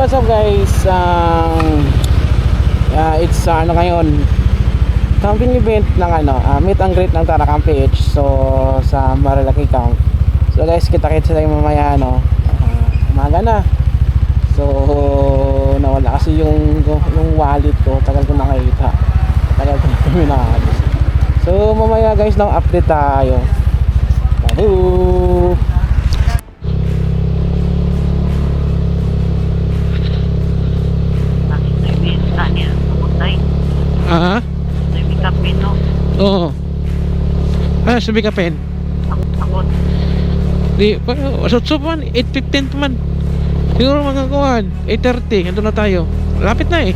What's up guys, it's ano ngayon, camping event ng meet and greet ng Tarakan PH. So sa Marilaki Camp. So guys, kita-kits tayo mamaya umaga na. So nawala kasi yung wallet ko, tagal ko nakita, tagal ko kami nakakalis. So mamaya guys lang update tayo. Hello. Ah? Sabi kapin, no? Oo. Ah, sabi kapin? Takot. Di, sutso pa man, 8:15 pa man. Siguro mga kuhan, 8:30, ando na tayo. Lapit na eh.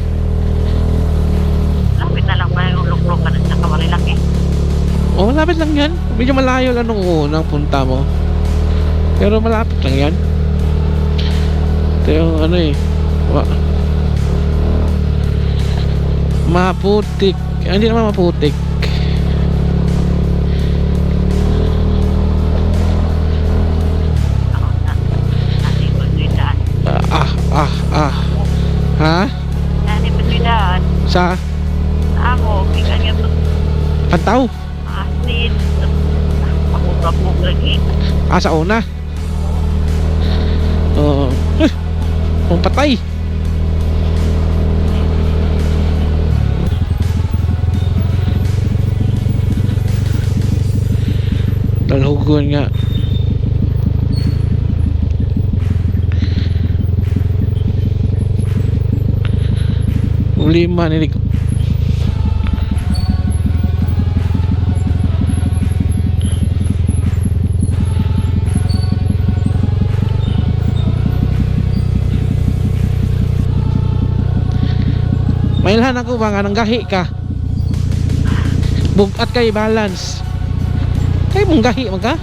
Lapit na lang ba yung luklok ka na sa Marilaki? Oo, lapit lang yan. Medyo malayo lang nung unang punta mo. Pero malapit lang yan. Ito yung maputik. Hindi naman maputik. Ako na. Nani pa daan. Ha? Nani pa daan. Sa? Ako, bigan nga ito. Pantaw? Asin. Pagkukapog lagi. Ah, sa una? Oo. Kung patay. Dalhugon nga. Lima nilig. Mailhan ako ba nga nang gahi ka? Bugat kay balance. Kay mong gahi man ka?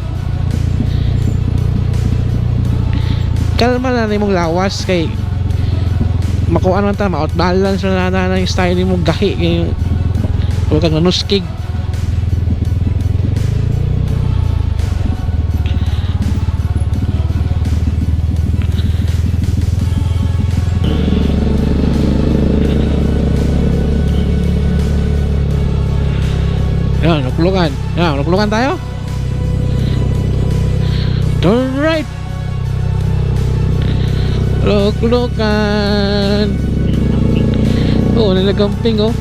Kalma na ni mong lawas kay makuha man ta ma-out balance na yung style ni mong gahi kay huwag kang nanuskig. Yan, nakulukan. Yan, nakulukan tayo. Turn right. Nakulukan. Oo, nilagamping oh.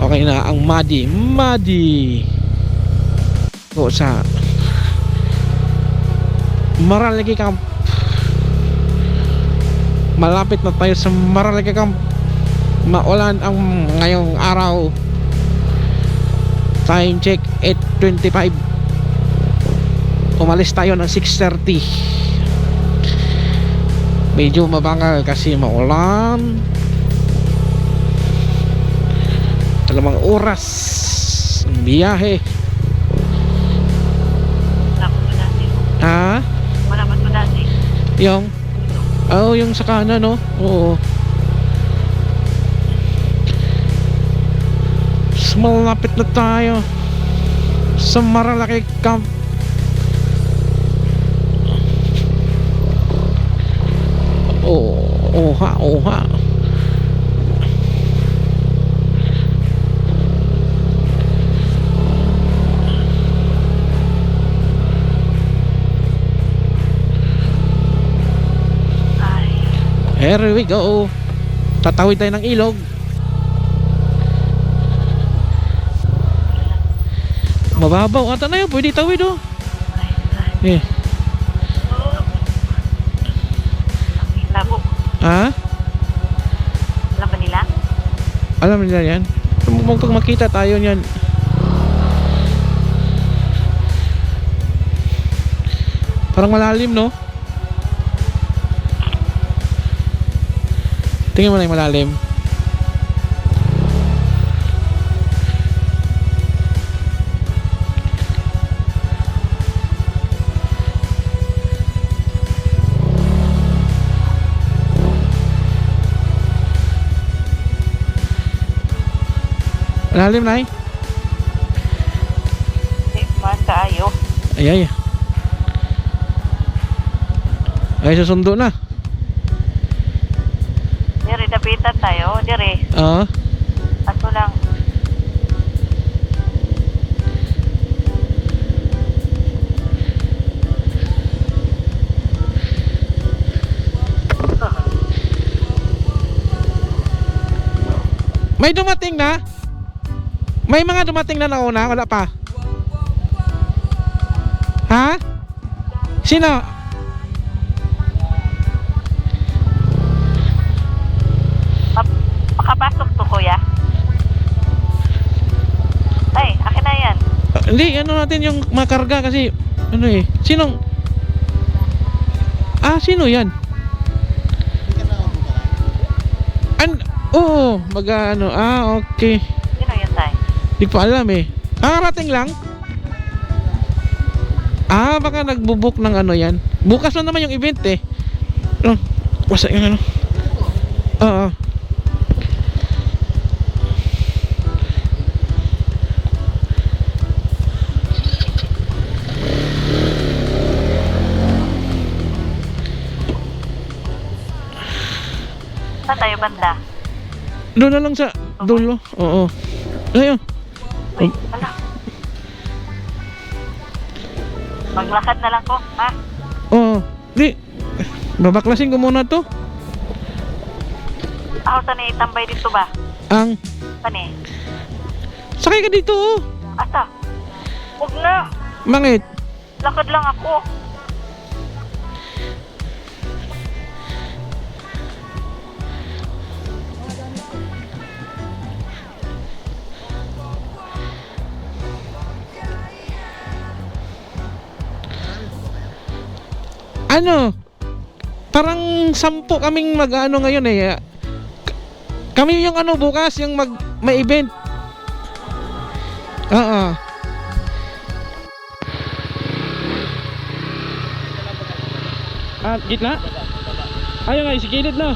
Okay na ang Madi o sa Marilaki Camp. Malapit na tayo sa Marilaki Camp. Maulan ang ngayong araw. Time check 8:25. Umalis tayo ng 6:30. Medyo mabangal kasi maulan. 2 oras ang biyahe. Ha? Malaman mo dati. Yung yung sa kanan no? Oo. So, malapit na tayo sa Marilaki Camp. Oha. Here we go. Tatawid tayo ng ilog. Mababaw ata na yun, pwede tawid oh. Eh. Labo. Ha? Alam ba nila? Alam nila yan? Pag makita tayo yan. Parang malalim no? Tingin mo na yung malalim. Malalim na eh. Mas kaayo. Ay. Ay, susundo na. Dire, dapitan tayo. Dire. Oo. Ato lang. May dumating na? May mga dumating na nauna? Wala pa? Ha? Sino? Makapasok to, kuya. Ay, akin na yan. Hindi, ano natin yung makarga kasi ano eh. Sinong? Sino yan? Oo, mag-ano. Okay. Sino yun, tay? Hindi ko alam eh. Karating lang? Baka nagbubuk ng ano yan. Bukas na naman yung event eh. Wasa yung ano. Oo. Saan tayo banda? Doon na lang sa dulo. Oo. Ayun. Uy, wala. Maglakad na lang ko, ha? Oo. Di. Babaklasin ko muna to. Ako saan itambay dito ba? Ang. Saan eh? Sakay ka dito oh. Asa? Huwag na. Mangit. Lakad lang ako. Ano? Parang 10 kaming mag-ano ngayon eh. Kami yung ano bukas yung may event. Oo. Gitna? Ayaw nga, si gilid na.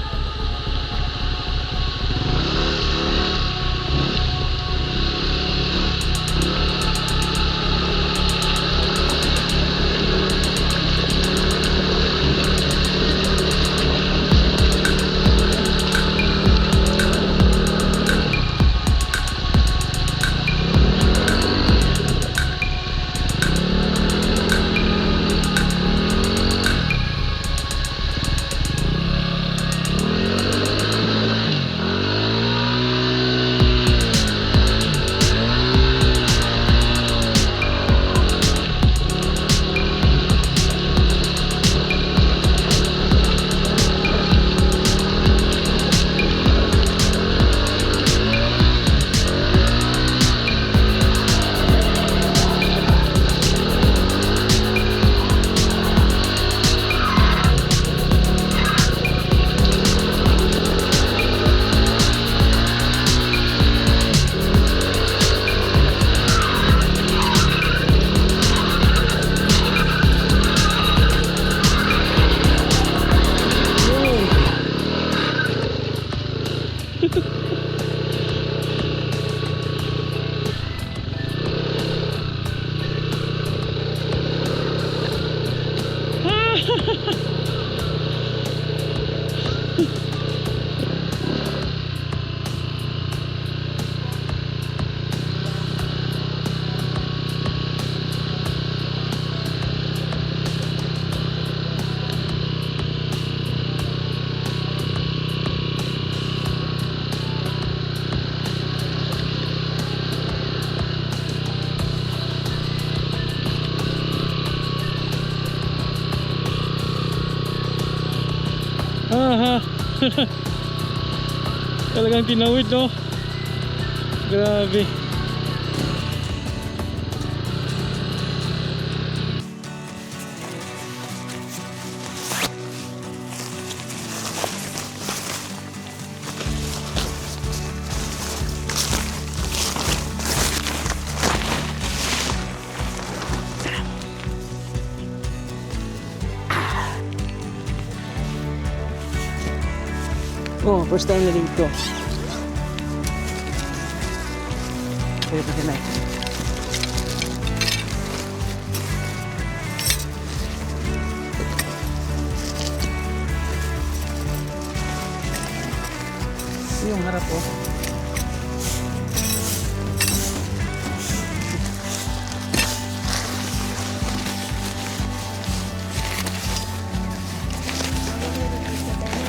Talagang tinawid, no? Grabe. Oh, first time na dito. Kaya pa sila. Ito yung harap, oh.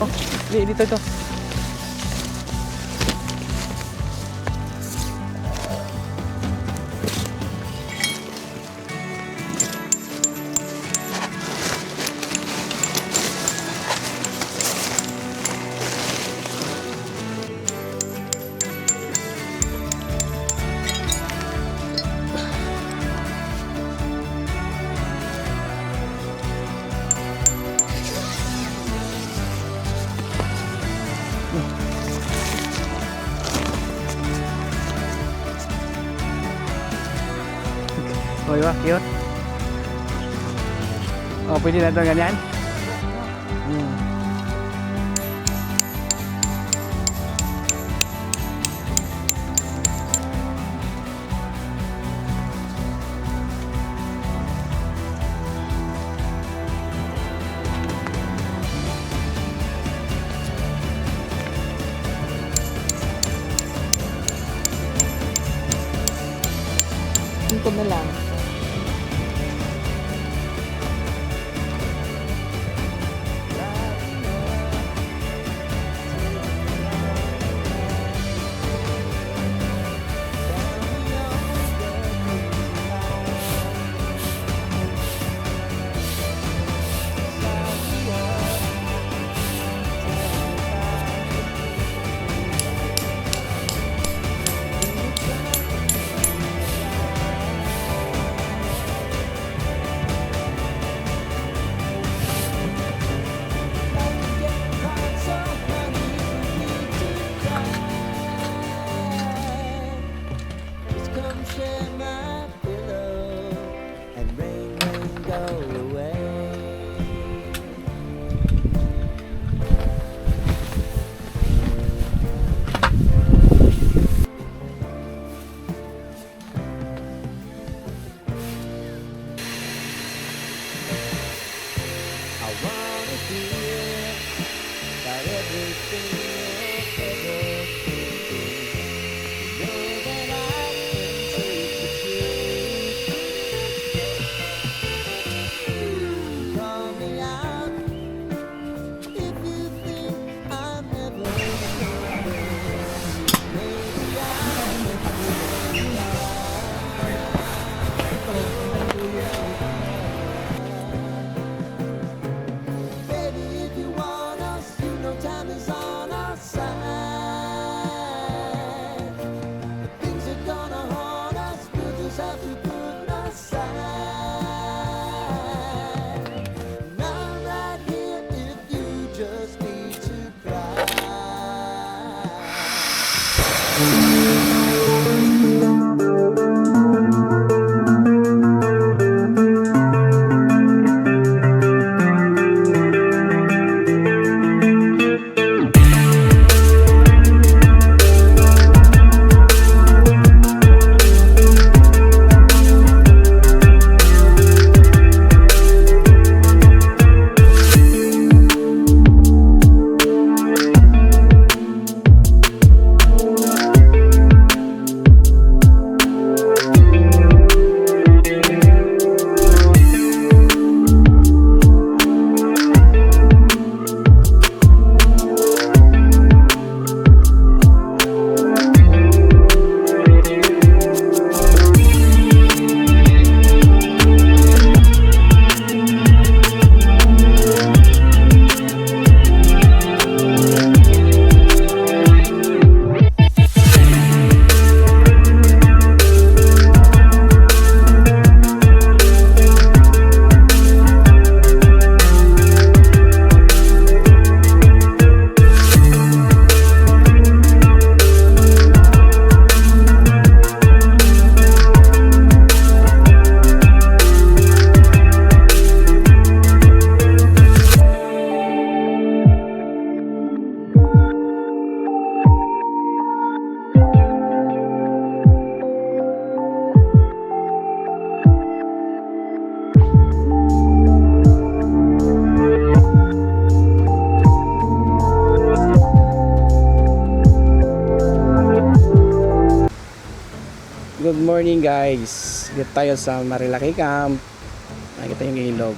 Oh, dito ito. Oh, diba? Cute. Oh, pwede na ito ganyan. Ito na lang. morning guys. Dito tayo sa Marilaki Camp. Nakikita yung ilog.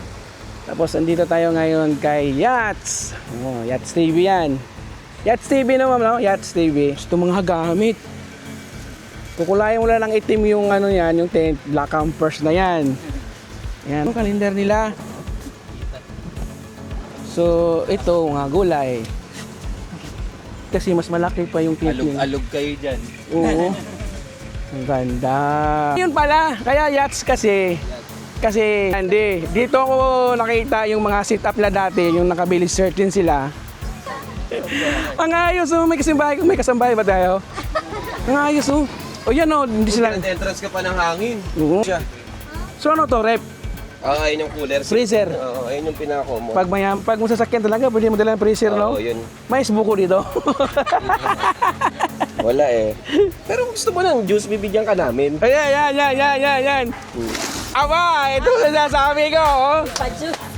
Tapos andito tayo ngayon kay Yachts. Oh, Yachts TV yan. Yachts TV naman, no? Yachts TV. Ito mga gamit. Kukulayan mo lang ng itim yung ano yan, yung tent, black campers na yan. Yan, yung kalendar nila. So, ito mga gulay. Kasi mas malaki pa yung tent niya. Alog kayo dyan. Oo. Ang ganda. Yun pala, kaya yachts kasi hindi. Dito ako nakita yung mga sit-up na dati, yung nakabili certain sila. Ang ayos oh, may kasambahay ba tayo? Ang ayos oh. O yan oh, hindi sila. Entrance ka pa ng hangin. Oo. Siya. So ano to, rep? Ayun yung cooler. Freezer. Oo, ayun yung pinaka-common. Pag mo sasakyan talaga, pwede mo dala ng freezer, no? Oo, yun. May buko dito. Wala eh. Pero gusto mo ng juice, bibigyan ka namin. Yan. Aba, ito sasabi ko, oh.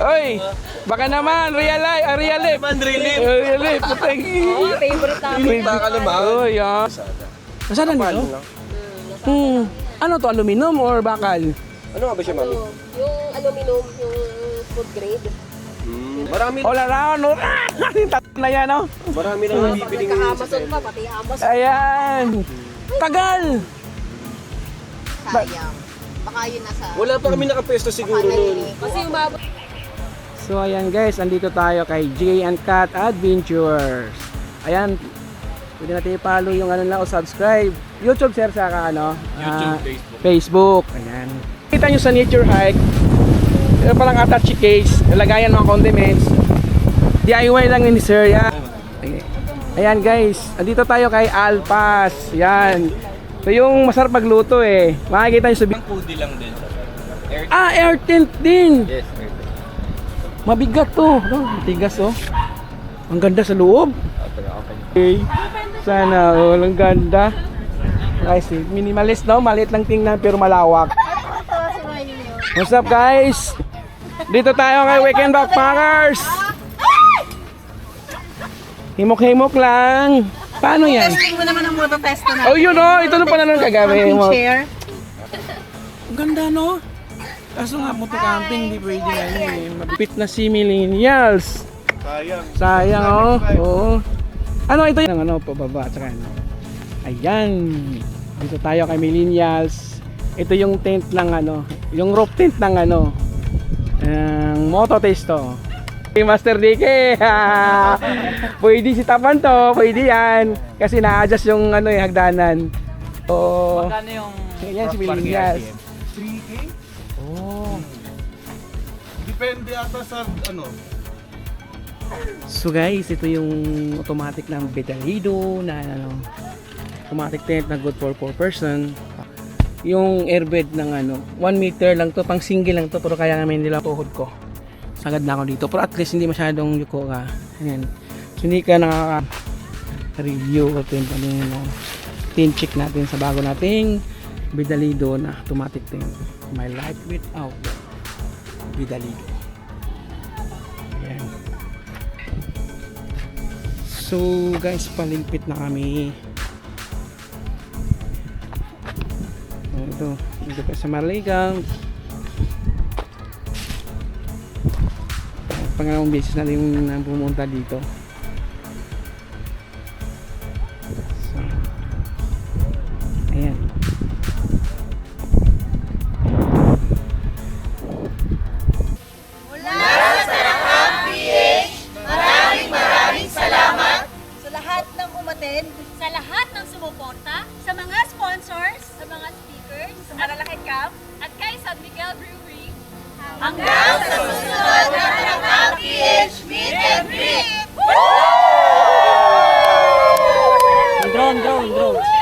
Oy, baka naman, real life. Real life, putang. Favorite namin. Baka naman. Oh, yan. Nasaan na dito? Ano to, aluminum or bakal? Ano nga ba siya, mami? Yung aluminum, yung food grade. Marami All around, no? Na yan, no? marami lang Pag bibili ngayon sa nagka-Amazon pa, pati Amazon. Ayan. Tagal. Sayang. Baka yun nasa... Wala pa kami nakapesto siguro noon. Kasi umabot. So ayan guys, andito tayo kay Jay and Cat Adventures. Ayan, pwede natin i-follow yung ano na o subscribe. YouTube sir saka ano? Facebook. Ayan. Kita nyo sa nature hike, parang attache case, lagayan mga condiments. DIY lang ni sir yan. Ayan guys, andito tayo kay Alpas. Ayan. So yung masarap magluto eh. Makikita nyo sa Foodie lang din. air tent din. Yes, Mabigat to. Matigas oh. Ang ganda sa loob. Okay. Sana all. Ang ganda. Guys, minimalist no? Maliit lang tingnan pero malawak. What's up guys? Dito tayo kay Weekend Backpackers. Himok-himok lang. Paano yan? Testing mo naman ang moto test na. Oh yun oh. Ito na pala nung kagabi. Chair. Ang ganda no? Kaso nga moto camping di pwede nga yun eh. Mapit na si millennials. Sayang oh. Oo. Ano ito yung ano pababa at saka ano. Ayan. Dito tayo kay millennials. Ito yung tent ng ano, yung roof tent ng ano. Moto test to. Hey, Master DK. Pwede si tapan to, pwede yan. Kasi na-adjust yung ano eh hagdanan. Oo. Magkano yung Yan si millennials. 3K? Oh. Depende ata sa ano. So guys, ito yung automatic ng Bedalido na ano, automatic tent na good for 4 person. Yung airbed ng ano, 1 meter lang to, pang single lang to, pero kaya namin nila tuhod ko. Sagad na ako dito, pero at least hindi masyadong yuko ka. Ayan. So hindi ka nakaka-review o tent, ano yun, no? Tent check natin sa bago nating Bedalido na automatic tent. My life without Bedalido. Ayan. So guys, palimpit na kami. Dito pa sa Marligang. Pangalawang beses na yung pumunta dito. So, ayan. Maraming salamat sa lahat ng umaten, sa lahat ng sumuporta, sa mga sponsors, sa mga speakers, sa Marilaki Camp. at kay San Miguel Brewery. Hanggang sa susunod na Tarakam PH Meet and Greet! Drone.